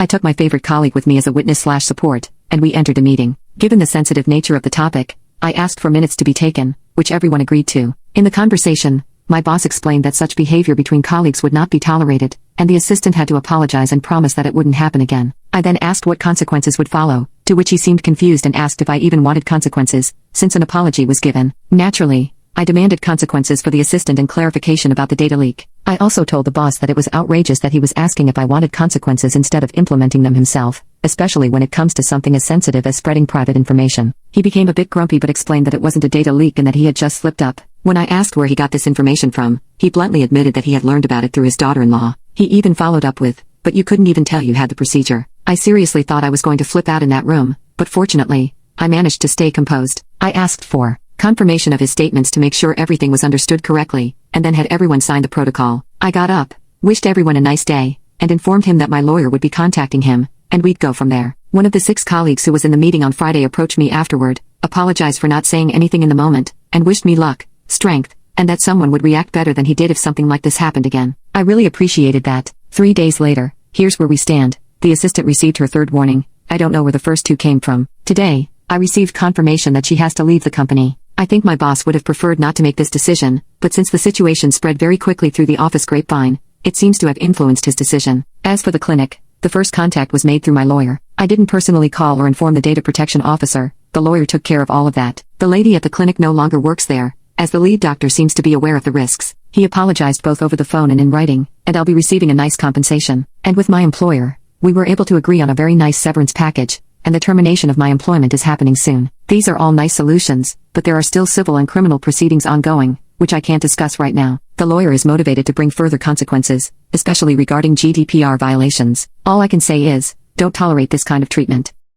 I took my favorite colleague with me as a witness/support, and we entered a meeting. Given the sensitive nature of the topic, I asked for minutes to be taken, which everyone agreed to. In the conversation, my boss explained that such behavior between colleagues would not be tolerated, and the assistant had to apologize and promise that it wouldn't happen again. I then asked what consequences would follow, to which he seemed confused and asked if I even wanted consequences, since an apology was given. Naturally, I demanded consequences for the assistant and clarification about the data leak. I also told the boss that it was outrageous that he was asking if I wanted consequences instead of implementing them himself, especially when it comes to something as sensitive as spreading private information. He became a bit grumpy but explained that it wasn't a data leak and that he had just slipped up. When I asked where he got this information from, he bluntly admitted that he had learned about it through his daughter-in-law. He even followed up with, "But you couldn't even tell you had the procedure." I seriously thought I was going to flip out in that room, but fortunately, I managed to stay composed. I asked for confirmation of his statements to make sure everything was understood correctly, and then had everyone sign the protocol. I got up, wished everyone a nice day, and informed him that my lawyer would be contacting him, and we'd go from there. One of the 6 colleagues who was in the meeting on Friday approached me afterward, apologized for not saying anything in the moment, and wished me luck, strength, and that someone would react better than he did if something like this happened again. I really appreciated that. 3 days later, here's where we stand. The assistant received her 3rd warning. I don't know where the first 2 came from. Today, I received confirmation that she has to leave the company. I think my boss would have preferred not to make this decision, but since the situation spread very quickly through the office grapevine, it seems to have influenced his decision. As for the clinic, the first contact was made through my lawyer. I didn't personally call or inform the data protection officer. The lawyer took care of all of that. The lady at the clinic no longer works there, as the lead doctor seems to be aware of the risks. He apologized both over the phone and in writing, and I'll be receiving a nice compensation. And with my employer, we were able to agree on a very nice severance package, and the termination of my employment is happening soon. These are all nice solutions, but there are still civil and criminal proceedings ongoing, which I can't discuss right now. The lawyer is motivated to bring further consequences, especially regarding GDPR violations. All I can say is, don't tolerate this kind of treatment.